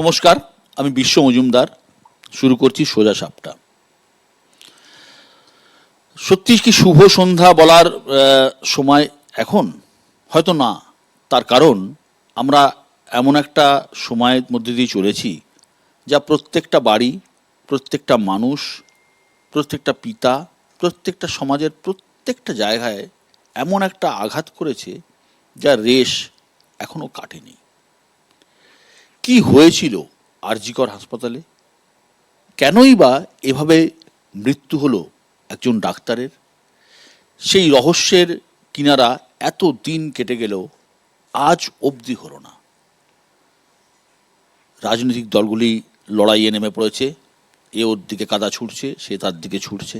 নমস্কার, আমি বিশ্ব মজুমদার। শুরু করছি সোজা সাপটা। সত্যি কি শুভ সন্ধ্যা বলার সময় এখন? হয়তো না। তার কারণ আমরা এমন একটা সময়ের মধ্যে দিয়ে চলেছি যা প্রত্যেকটা বাড়ি, প্রত্যেকটা মানুষ, প্রত্যেকটা পিতা, প্রত্যেকটা সমাজের প্রত্যেকটা জায়গায় এমন একটা আঘাত করেছে যা রেশ এখনো কাটেনি। কি হয়েছিল আরজিকর হাসপাতালে? কেনই বা এভাবে মৃত্যু হলো একজন ডাক্তারের? সেই রহস্যের কিনারা এত দিন কেটে গেলেও আজ অবধি হলো না। রাজনৈতিক দলগুলি লড়াইয়ে নেমে পড়েছে। এ ওর দিকে কাদা ছুটছে, সে তার দিকে ছুটছে।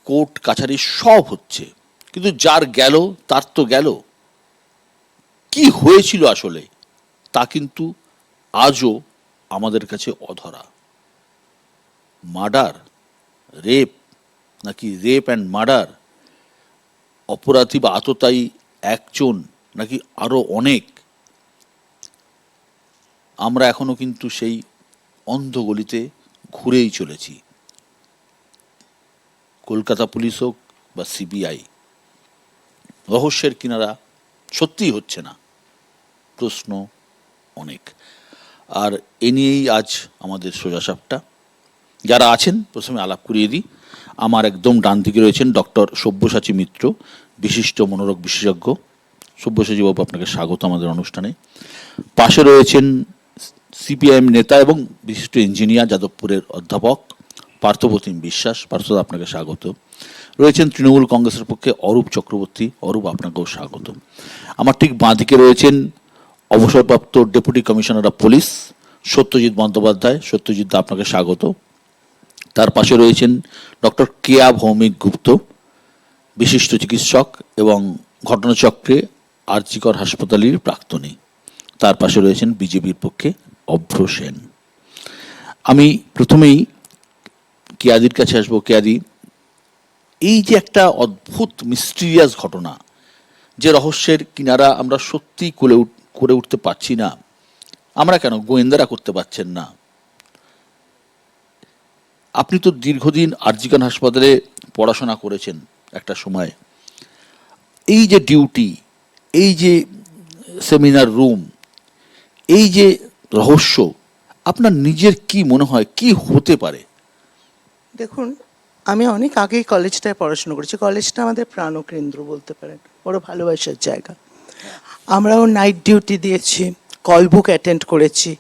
কোর্ট কাছারি সব হচ্ছে, কিন্তু যার গেল তার তো গেল। কি হয়েছিল আসলে তা কিন্তু আজও আমাদের কাছে অধরা। মার্ডার, রেপ, নাকি রেপ অ্যান্ড মার্ডার? অপরাধী বা আততায়ী একজন নাকি আরো অনেক? আমরা এখনো কিন্তু সেই অন্ধগলিতে ঘুরেই চলেছি। কলকাতা পুলিশ হোক বা সিবিআই, রহস্যের কিনারা সত্যিই হচ্ছে না। প্রশ্ন অনেক। আর এ নিয়েই আজ আমাদের সোজাসাপটা। যারা আছেন প্রথমে আলাপ করিয়ে দিই। আমার একদম ডান দিকে রয়েছেন ডক্টর সব্যসাচী মিত্র, বিশিষ্ট মনোরোগ বিশেষজ্ঞ। সব্যসাচী বাবু, আপনাকে স্বাগত আমাদের অনুষ্ঠানে। পাশে রয়েছেন সিপিআইএম নেতা এবং বিশিষ্ট ইঞ্জিনিয়ার, যাদবপুরের অধ্যাপক পার্থপ্রতিম বিশ্বাস। পার্থদা, আপনাকে স্বাগত। রয়েছেন তৃণমূল কংগ্রেসের পক্ষে অরূপ চক্রবর্তী। অরূপ, আপনাকেও স্বাগত। আমার ঠিক বাঁ দিকে রয়েছেন অবসরপ্রাপ্ত deputy commissioner of police Satyajit Bandyopadhyay. Satyajit da, আপনাকে স্বাগত। তার পাশে রয়েছেন ডক্টর কেয়া ভৌমিক গুপ্ত, বিশিষ্ট চিকিৎসক এবং ঘটনাচক্রে আরজিকর হাসপাতালের প্রাক্তনী। তার পাশে রয়েছেন বিজেপির পক্ষে অভ্র সেন। আমি প্রথমেই কেয়াদির কাছে আসবো। কেয়াদি, এই যে একটা অদ্ভুত মিস্টিরিয়াস ঘটনা, যে রহস্যের কিনারা আমরা সত্যি করে উঠতে পারছি না, আমরা কেন, গোয়েন্দারা করতে পারছেন না? আপনি তো দীর্ঘদিন আরজিকর হাসপাতালে পড়াশোনা করেছেন একটা সময়। এই যে ডিউটি, এই যে সেমিনার রুম, এই যে রহস্য, আপনার নিজের কি মনে হয় কি হতে পারে? দেখুন, আমি অনেক আগেই কলেজটায় পড়াশোনা করেছি। কলেজটা আমাদের প্রাণকেন্দ্র বলতে পারেন, বড় ভালোবাসার জায়গা। আমরাও নাইট ডিউটি দিয়েছি, কল বুক অ্যাটেন্ড করেছি,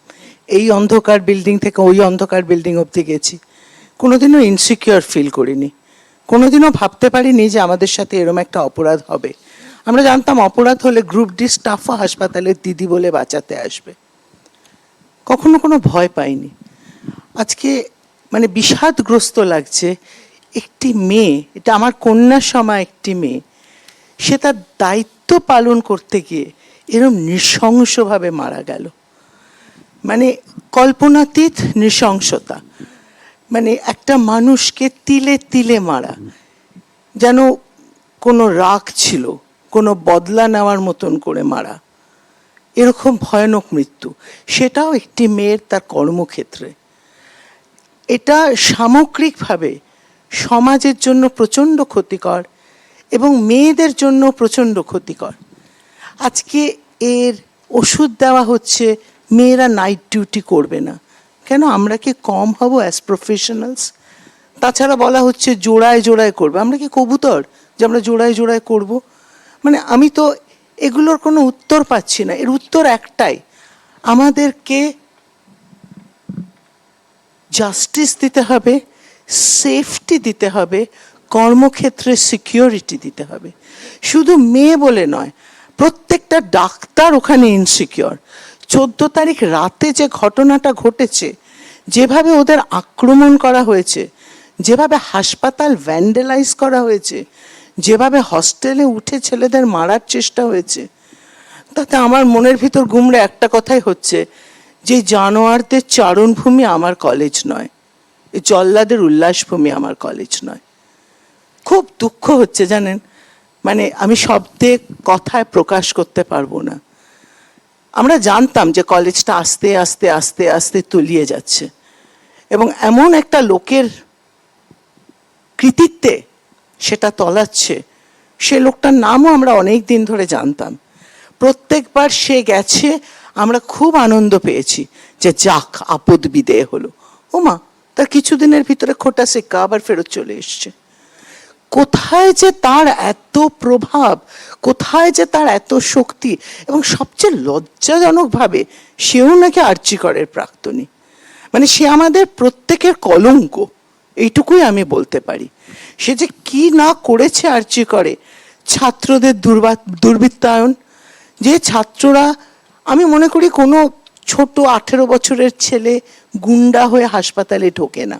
এই অন্ধকার বিল্ডিং থেকে ওই অন্ধকার বিল্ডিং অবধি গেছি। কোনোদিনও ইনসিকিউর ফিল করিনি, কোনোদিনও ভাবতে পারিনি যে আমাদের সাথে এরম একটা অপরাধ হবে। আমরা জানতাম অপরাধ হলে গ্রুপ ডি স্টাফও হাসপাতালের দিদি বলে বাঁচাতে আসবে। কখনো কোনো ভয় পাইনি। আজকে মানে বিষাদগ্রস্ত লাগছে, একটি মেয়ে, এটা আমার কন্যার সময় একটি মেয়ে, সে তার দায়িত্ব পালন করতে গিয়ে এরম নৃশংসভাবে মারা গেল। মানে কল্পনাতীত নৃশংসতা। মানে একটা মানুষকে তিলে তিলে মারা, যেন কোনো রাগ ছিল, কোনো বদলা নেওয়ার মতন করে মারা। এরকম ভয়ানক মৃত্যু, সেটাও একটি মেয়ের তার কর্মক্ষেত্রে। এটা সামগ্রিকভাবে সমাজের জন্য প্রচণ্ড ক্ষতিকর এবং মেয়েদের জন্য প্রচণ্ড ক্ষতিকর। আজকে এর ওষুধ দেওয়া হচ্ছে মেয়েরা নাইট ডিউটি করবে না। কেন, আমরা কি কম হব অ্যাজ প্রফেশনালস? তাছাড়া বলা হচ্ছে জোড়ায় জোড়ায় করবে। আমরা কি কবুতর যে আমরা জোড়ায় জোড়ায় করব? মানে আমি তো এগুলোর কোনো উত্তর পাচ্ছি না। এর উত্তর একটাই, আমাদেরকে জাস্টিস দিতে হবে, সেফটি দিতে হবে, কর্মক্ষেত্রে সিকিউরিটি দিতে হবে। শুধু মেয়ে বলে নয়, প্রত্যেকটা ডাক্তার ওখানে ইনসিকিউর। 14 তারিখ রাতে যে ঘটনাটা ঘটেছে, যেভাবে ওদের আক্রমণ করা হয়েছে, যেভাবে হাসপাতাল ভ্যান্ডেলাইজ করা হয়েছে, যেভাবে হস্টেলে উঠে ছেলেদের মারার চেষ্টা হয়েছে, তাতে আমার মনের ভিতর গুমড়ে একটা কথাই হচ্ছে যে জানোয়ারদের চারণভূমি আমার কলেজ নয়, এই জল্লাদের উল্লাসভূমি আমার কলেজ নয়। খুব দুঃখ হচ্ছে জানেন, মানে আমি শব্দে কথায় প্রকাশ করতে পারবো না। আমরা জানতাম যে কলেজটা আস্তে আস্তে আস্তে আস্তে তলিয়ে যাচ্ছে, এবং এমন একটা লোকের কৃতিত্বে সেটা তলাচ্ছে, সে লোকটার নামও আমরা অনেক দিন ধরে জানতাম। প্রত্যেকবার সে গেছে আমরা খুব আনন্দ পেয়েছি যে যাক আপদ বিদেয় হলো। ওমা, তার কিছুদিনের ভিতরে খোটা সিক্কা আবার ফেরত চলে এসছে। কোথায় যে তার এত প্রভাব, কোথায় যে তার এত শক্তি, এবং সবচেয়ে লজ্জাজনকভাবে সেও নাকি আর্চিকরের প্রাক্তনী। মানে সে আমাদের প্রত্যেকের কলঙ্ক, এইটুকুই আমি বলতে পারি। সে যে কি না করেছে আর্চিকরে, ছাত্রদের দুর্বৃত্তায়ন, যে ছাত্ররা, আমি মনে করি কোনো ছোট 18 বছরের ছেলে গুন্ডা হয়ে হাসপাতালে ঢোকে না,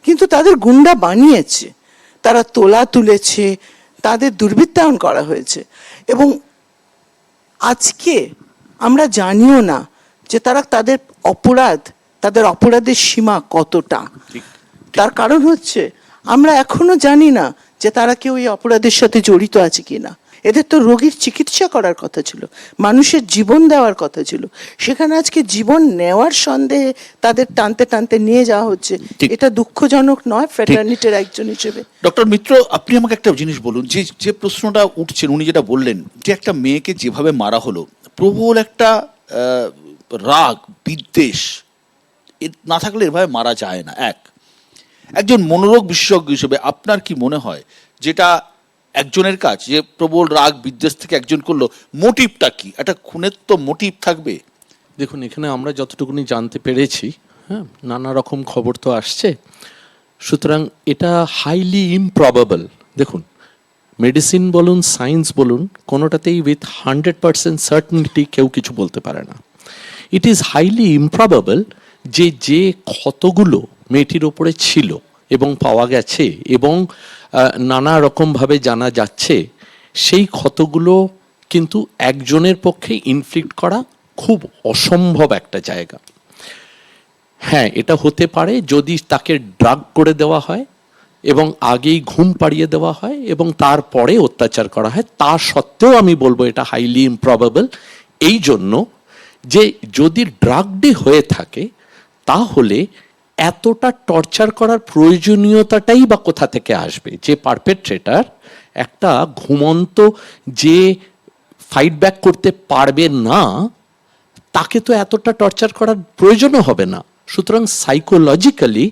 কিন্তু তাদের গুন্ডা বানিয়েছে, তারা তোলা তুলেছে, তাদের দুর্বৃত্তায়ন করা হয়েছে। এবং আজকে আমরা জানিও না যে তারা তাদের অপরাধের সীমা কতটা। তার কারণ হচ্ছে আমরা এখনো জানি না যে তারা কেউ এই অপরাধের সাথে জড়িত আছে কিনা। এদের তো রোগীর চিকিৎসা করার কথা ছিল, মানুষের জীবন দেওয়ার কথা ছিল, সেখানে আজকে জীবন নেওয়ার সন্দেহে তাদের টানতে টানতে নিয়ে যাওয়া হচ্ছে। এটা দুঃখজনক নয় ফ্র্যাটার্নিটির একজন হিসেবে? ডক্টর মিত্র, আপনি আমাকে একটা জিনিস বলুন, যে যে প্রশ্নটা উঠছেন, উনি যেটা বললেন যে একটা মেয়েকে যেভাবে মারা হলো, প্রবল একটা রাগ বিদ্বেষ না থাকলে এভাবে মারা যায় না। একজন মনোরোগ বিশেষজ্ঞ হিসেবে আপনার কি মনে হয় যেটা একজনের কাজ, যে প্রবল রাগ বিদ্বেষ থেকে একজন করলো, মোটিভটা কি? একটা খুনের তো মোটিভ থাকবে। দেখুন, এখানে আমরা যতটুকুনি জানতে পেরেছি, হ্যাঁ, নানা রকম খবর তো আসছে, সুতরাং এটা হাইলি ইমপ্রবাবল। দেখুন, মেডিসিন বলুন, সায়েন্স বলুন, কোনোটাতেই উইথ 100% সার্টেনিটি কেউ কিছু বলতে পারে না। ইট ইজ হাইলি ইমপ্রবাবল যে ক্ষতগুলো মেয়েটির ওপরে ছিল এবং পাওয়া গেছে এবং নানা রকমভাবে জানা যাচ্ছে, সেই ক্ষতগুলো কিন্তু একজনের পক্ষে ইনফ্লিক্ট করা খুব অসম্ভব একটা জায়গা। হ্যাঁ, এটা হতে পারে যদি তাকে ড্রাগ করে দেওয়া হয় এবং আগেই ঘুম পাড়িয়ে দেওয়া হয় এবং তারপরে অত্যাচার করা হয়। তা সত্ত্বেও আমি বলবো এটা হাইলি ইমপ্রবাবল, এই জন্য যে যদি ড্রাগডি হয়ে থাকে তাহলে এতটা টর্চার করার প্রয়োজনীয়তাটাই বা কোথা থেকে আসবে? যে পারপেট্রেটার একটা ঘুমন্ত, যে ফাইট ব্যাক করতে পারবে না, তাকে তো এতটা টর্চার করার প্রয়োজনও হবে না। সুতরাং সাইকোলজিক্যালি,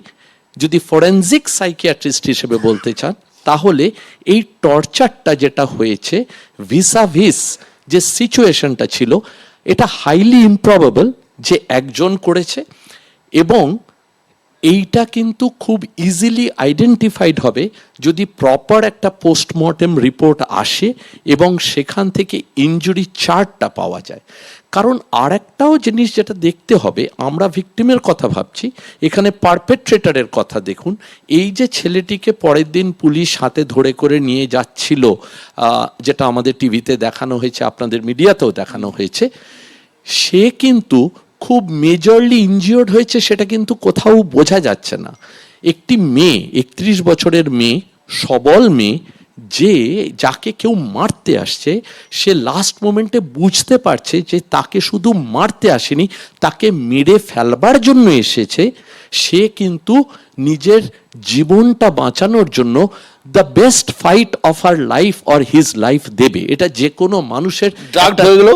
যদি ফরেনজিক সাইকিয়াট্রিস্ট হিসেবে বলতে চান, তাহলে এই টর্চারটা যেটা হয়েছে ভিসাভিস যে সিচুয়েশনটা ছিল, এটা হাইলি ইমপ্রবাবল যে একজন করেছে। এবং এইটা কিন্তু খুব ইজিলি আইডেন্টিফাইড হবে যদি প্রপার একটা পোস্টমর্টেম রিপোর্ট আসে এবং সেখান থেকে ইনজুরি চার্টটা পাওয়া যায়। কারণ আর একটাও জিনিস যেটা দেখতে হবে, আমরা ভিকটিমের কথা ভাবছি, এখানে পারপেট্রেটারের কথা দেখুন। এই যে ছেলেটিকে পরের দিন পুলিশ হাতে ধরে করে নিয়ে যাচ্ছিল, যেটা আমাদের টিভিতে দেখানো হয়েছে, আপনাদের মিডিয়াতেও দেখানো হয়েছে, সে কিন্তু খুব মেজরলি ইনজিওর্ড হয়েছে, সেটা কিন্তু কোথাও বোঝা যাচ্ছে না। একটি মেয়ে, 31 বছরের মেয়ে, সবল মেয়ে, যাকে কেউ মারতে আসছে, সে লাস্ট মোমেন্টে বুঝতে পারছে যে তাকে শুধু মারতে আসেনি, তাকে মেরে ফেলবার জন্য এসেছে। সে কিন্তু নিজের জীবনটা বাঁচানোর জন্য the best fight of her life or his life দেবে। এটা যে কোনো মানুষের ড্রাগড হয়ে গেল,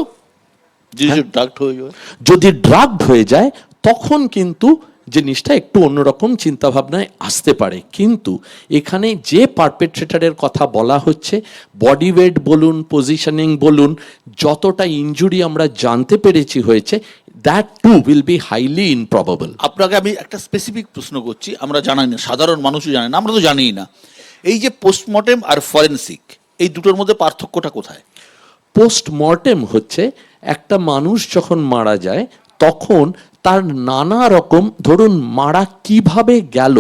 যদি ড্রাগড হয়ে যায় তখন কিন্তু জিনিসটা একটু অন্যরকম চিন্তা ভাবনায় আসতে পারে। কিন্তু এখানে যে পারপেট্রেটারের কথা বলা হচ্ছে, বডি ওয়েট বলুন, পজিশনিং বলুন, যতটা ইনজুরি আমরা জানতে পেরেছি হয়েছে, that too will be highly improbable. আপনাকে আমি একটা স্পেসিফিক প্রশ্ন করছি, আমরা জানি না, সাধারণ মানুষও জানে না, আমরা তো জানিই না, এই যে পোস্টমর্টেম আর ফরেনসিক, এই দুটোর মধ্যে পার্থক্যটা কোথায়? পোস্টমর্টেম হচ্ছে একটা মানুষ যখন মারা যায় তখন তার নানা রকম, ধরুন মারা কিভাবে গেল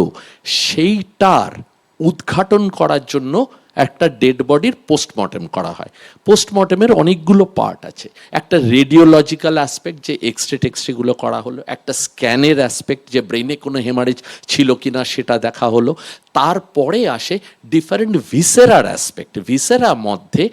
সেইটার উদ্ঘাটন করার জন্য একটা ডেড বডির পোস্টমর্টেম করা হয়। পোস্টমর্টেমের অনেকগুলো পার্ট আছে। একটা রেডিওলজিক্যাল অ্যাসপেক্ট, যে এক্সরেগুলো করা হলো, একটা স্ক্যানের অ্যাসপেক্ট, যে ব্রেনে কোনো হেমারেজ ছিল কিনা সেটা দেখা হলো, তারপরে আসে ডিফারেন্ট ভিসেরার অ্যাসপেক্ট। ভিসেরা মধ্যে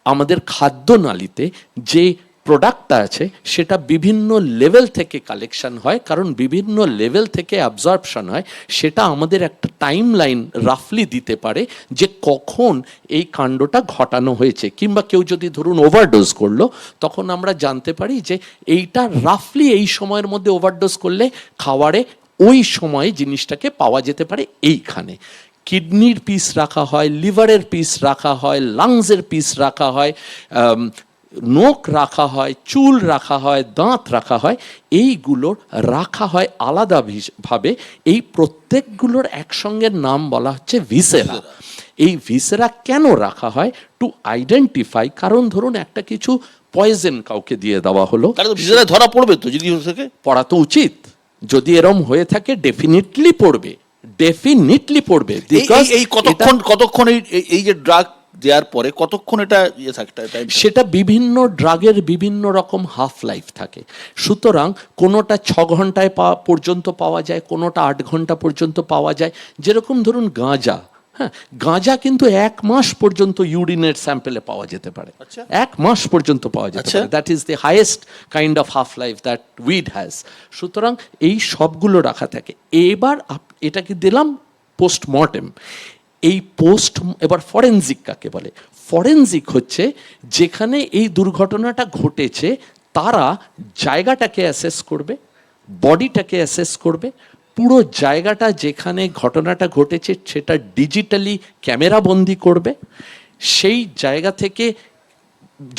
আমাদের খাদ্যনালীতে যে প্রোডাক্টটা আছে সেটা বিভিন্ন লেভেল থেকে কালেকশন হয়, কারণ বিভিন্ন লেভেল থেকে অ্যাবজর্পশন হয়। সেটা আমাদের একটা টাইম লাইন রাফলি দিতে পারে যে কখন এই কাণ্ডটা ঘটানো হয়েছে, কিংবা কেউ যদি ধরুন ওভারডোজ করলো, তখন আমরা জানতে পারি যে এইটা রাফলি এই সময়ের মধ্যে ওভারডোজ করলে খাওয়ারে ওই সময়ে জিনিসটাকে পাওয়া যেতে পারে এইখানে। কিডনির পিস রাখা হয়, লিভারের পিস রাখা হয়, লাংসের পিস রাখা হয়, নখ রাখা হয়, চুল রাখা হয়, দাঁত রাখা হয়, এইগুলোর রাখা হয় আলাদা ভাবে। এই প্রত্যেকগুলোর একসঙ্গে নাম বলা হচ্ছে ভিসেরা। এই ভিসেরা কেন রাখা হয়? টু আইডেন্টিফাই, কারণ ধরুন একটা কিছু পয়জন কাউকে দিয়ে দেওয়া হলো, তাহলে তো ভিসেরা ধরা পড়বে তো, যদি থাকে পড়া তো উচিত। যদি এরম হয়ে থাকে ডেফিনেটলি পড়বে, ডেফিনেটলি পড়বে। এই কতক্ষণ এই যে ড্রাগ দেওয়ার পরে কতক্ষণ এটা ইয়ে থাকে? সেটা বিভিন্ন ড্রাগের বিভিন্ন রকম হাফ লাইফ থাকে। সুতরাং কোনোটা 6 ঘন্টায় পর্যন্ত পাওয়া যায়, কোনোটা 8 ঘন্টা পর্যন্ত পাওয়া যায়। যেরকম ধরুন গাঁজা, হ্যাঁ, গাঁজা কিন্তু 1 মাস পর্যন্ত ইউরিনের স্যাম্পেলে পাওয়া যেতে পারে। 1 মাস পর্যন্ত পাওয়া যেতে পারে। That is the highest kind of half life that weed has. সুতরাং এই সবগুলো রাখা থাকে। এবার এটাকে দিলাম পোস্টমর্টেম। এই এবার ফরেনজিক কাকে বলে? ফরেনজিক হচ্ছে যেখানে এই দুর্ঘটনাটা ঘটেছে তারা জায়গাটাকে অ্যাসেস করবে, বডিটাকে অ্যাসেস করবে, পুরো জায়গাটা যেখানে ঘটনাটা ঘটেছে সেটা ডিজিটালি ক্যামেরা বন্দি করবে। সেই জায়গা থেকে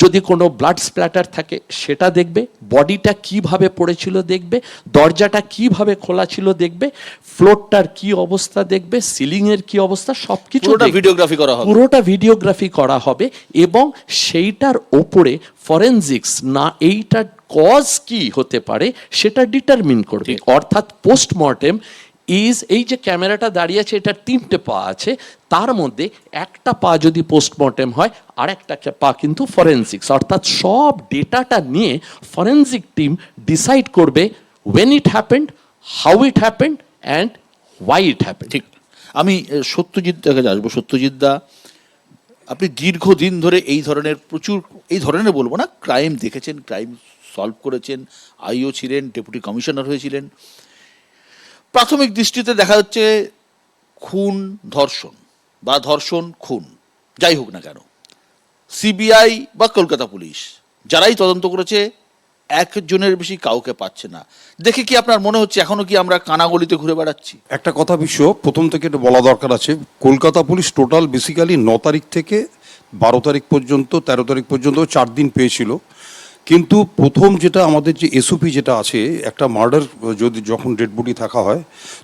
যদি কোনো ব্লাড স্প্ল্যাটার থাকে সেটা দেখবে, বডিটা কিভাবে পড়েছিল দেখবে, দরজাটা কিভাবে খোলা ছিল দেখবে, ফ্লোরটার কি অবস্থা দেখবে, সিলিং এর কি অবস্থা, সবকিছু ভিডিওগ্রাফি করা হবে, পুরোটা ভিডিওগ্রাফি করা হবে। এবং সেইটার ওপরে ফরেনজিক্স না এইটার কজ কি হতে পারে সেটা ডিটারমিন করবে। অর্থাৎ পোস্টমর্টেম এই যে ক্যামেরাটা দাঁড়িয়ে আছে, এটার 3টে পা আছে, তার মধ্যে একটা পা যদি পোস্টমর্টেম হয়, আর একটা পা কিন্তু ফরেনসিক্স। অর্থাৎ সব ডেটাটা নিয়ে ফরেনসিক টিম ডিসাইড করবে when it happened, how it happened and why it happened. ঠিক। আমি সত্যজিৎ দাকে আসবো। সত্যজিৎ দা, আপনি দীর্ঘদিন ধরে এই ধরনের এই ধরনের বলবো না, ক্রাইম দেখেছেন, ক্রাইম সলভ করেছেন, আইও ছিলেন, ডেপুটি কমিশনার হয়েছিলেন। প্রাথমিক দৃষ্টিতে দেখা যাচ্ছে খুন ধর্ষণ বা ধর্ষণ খুন যাই হোক না কেন, সিবিআই বা কলকাতা পুলিশ যারাই তদন্ত করেছে একজনের বেশি কাউকে পাচ্ছে না। দেখে কি আপনার মনে হচ্ছে এখনো কি আমরা কানাগলিতে ঘুরে বেড়াচ্ছি? একটা কথা প্রথম থেকে এটা বলা দরকার আছে, কলকাতা পুলিশ টোটাল বেসিক্যালি 9 তারিখ থেকে 12 তারিখ পর্যন্ত 13 তারিখ পর্যন্ত 4 দিন পেয়েছিল। কিন্তু প্রথম যেটা আমাদের যে এসওপি যেটা আছে, একটা মার্ডার যখন ডেড বডি থাকা হয়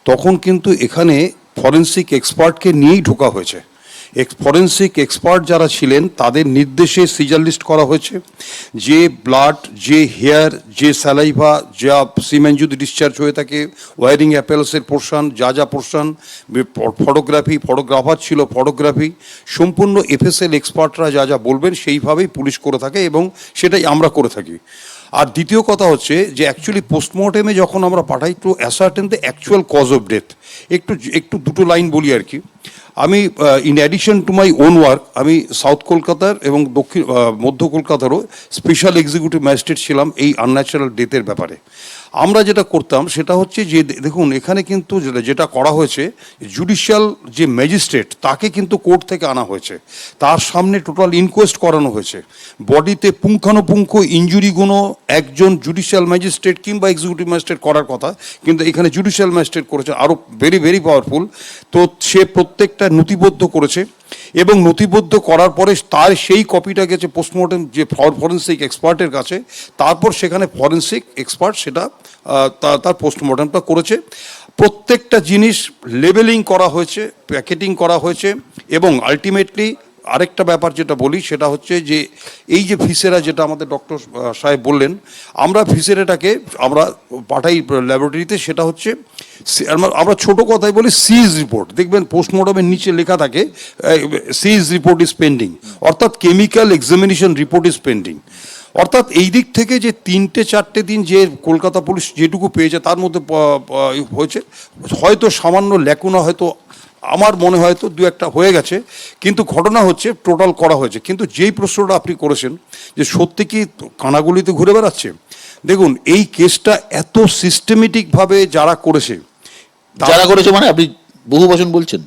তখন কিন্তু এখানে ফরেনসিক এক্সপার্টকে নিয়েই ঢোকা হয়েছে। ফরেনসিক এক্সপার্ট যারা ছিলেন তাদের নির্দেশে সিজার লিস্ট করা হয়েছে। যে ব্লাড, যে হেয়ার, যে স্যালাইভা, যা সিমেন যদি ডিসচার্জ হয়ে থাকে, ওয়ারিং অ্যাপেলসের পোর্শন, যা পোর্শন, ফটোগ্রাফার ছিল ফটোগ্রাফি, সম্পূর্ণ এফএসএল এক্সপার্টরা যা বলবেন সেইভাবেই পুলিশ করে থাকে এবং সেটাই আমরা করে থাকি। আর দ্বিতীয় কথা হচ্ছে যে অ্যাকচুয়ালি পোস্টমর্টেমে যখন আমরা পাঠাই to ascertain the actual cause of death, একটু দুটো লাইন বলি আর কি। আমি in addition to my own work, আমি সাউথ কলকাতার এবং মধ্য কলকাতারও স্পেশাল এক্সিকিউটিভ ম্যাজিস্ট্রেট ছিলাম এই আনন্যাচারাল ডেথের ব্যাপারে। আমরা যেটা করতাম সেটা হচ্ছে যে দেখুন এখানে কিন্তু যেটা করা হয়েছে, জুডিশিয়াল যে ম্যাজিস্ট্রেট তাকে কিন্তু কোর্ট থেকে আনা হয়েছে, তার সামনে টোটাল ইনকোয়েস্ট করানো হয়েছে, বডিতে পুঙ্খানুপুঙ্খ ইঞ্জুরিগুলো একজন জুডিশিয়াল ম্যাজিস্ট্রেট কিংবা এক্সিকিউটিভ ম্যাজিস্ট্রেট করার কথা, কিন্তু এখানে জুডিশিয়াল ম্যাজিস্ট্রেট করেছে, আরও ভেরি পাওয়ারফুল। তো সে প্রত্যেকটা নথিবদ্ধ করেছে এবং নথিবদ্ধ করার পরে তার সেই কপিটা গেছে পোস্টমর্টেম যে ফরেনসিক এক্সপার্টের কাছে, তারপর সেখানে ফরেনসিক এক্সপার্ট সেটা তার পোস্টমর্টেমটা করেছে। প্রত্যেকটা জিনিস লেবেলিং করা হয়েছে, প্যাকেটিং করা হয়েছে এবং আলটিমেটলি আরেকটা ব্যাপার যেটা বলি সেটা হচ্ছে যে এই যে ভিসেরা যেটা আমাদের ডক্টর সাহেব বললেন, আমরা ভিসেরাটাকে আমরা পাঠাই ল্যাবরেটরিতে, সেটা হচ্ছে আমরা ছোট কথায় বলি সিজ রিপোর্ট। দেখবেন পোস্টমর্টমের নিচে লেখা থাকে সিজ রিপোর্ট ইজ পেন্ডিং, অর্থাৎ chemical examination report is pending. অর্থাৎ এই দিক থেকে যে 3-4 দিন যে কলকাতা পুলিশ যেটুকু পেয়েছে তার মধ্যে হয়েছে, হয়তো সামান্য ল্যাকুনা হয়তো আমার মনে হয় তো দু একটা হয়ে গেছে, কিন্তু ঘটনা হচ্ছে টোটাল করা হয়েছে। কিন্তু যেই প্রশ্নটা আপনি করেছেন যে সত্যি কি কানাগুলিতে ঘুরে বেড়াচ্ছে, দেখুন এই কেসটা এত সিস্টেমেটিকভাবে যারা করেছে, যারা করেছে মানে আপনি বহু বচন বলছেন,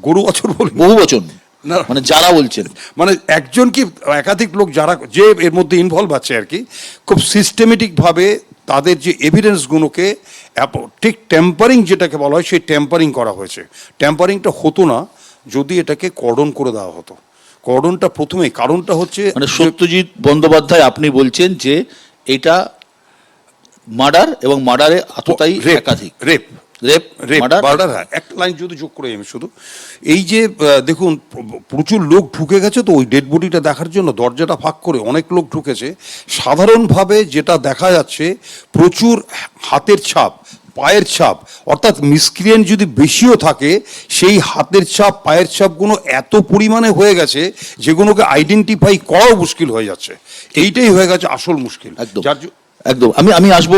গরু বছর বলি বহু বচন না। মানে যারা বলছেন, মানে একজন কি একাধিক লোক যারা যে এর মধ্যে ইনভলভ আছে আর কি, খুব সিস্টেমেটিকভাবে তাদের যে এভিডেন্সগুলোকে ঠিক টেম্পারিং যেটাকে বলা হয় সেই টেম্পারিং করা হয়েছে। টেম্পারিংটা হতো না যদি এটাকে কর্ডন করে দেওয়া হতো। কর্ডনটা প্রথমেই, কারণটা হচ্ছে মানে সত্যজিৎ বন্দ্যোপাধ্যায় আপনি বলছেন যে এটা মার্ডার এবং মার্ডারে আততায়ী একাধিক, রেপ রেপ মার্ডার। হ্যাঁ, একটা লাইন যদি যোগ করে আমি শুধু এই যে দেখুন প্রচুর লোক ঢুকে গেছে তো ওই ডেড বডিটা দেখার জন্য, দরজাটা ফাঁক করে অনেক লোক ঢুকেছে। সাধারণভাবে যেটা দেখা যাচ্ছে প্রচুর হাতের ছাপ, পায়ের ছাপ, অর্থাৎ মিসক্রিয়েন্ট যদি বেশিও থাকে সেই হাতের ছাপ পায়ের ছাপগুলো এত পরিমাণে হয়ে গেছে যেগুলোকে আইডেন্টিফাই করাও মুশকিল হয়ে যাচ্ছে। এইটাই হয়ে গেছে আসল মুশকিল। একদম যার একদম আমি আসবো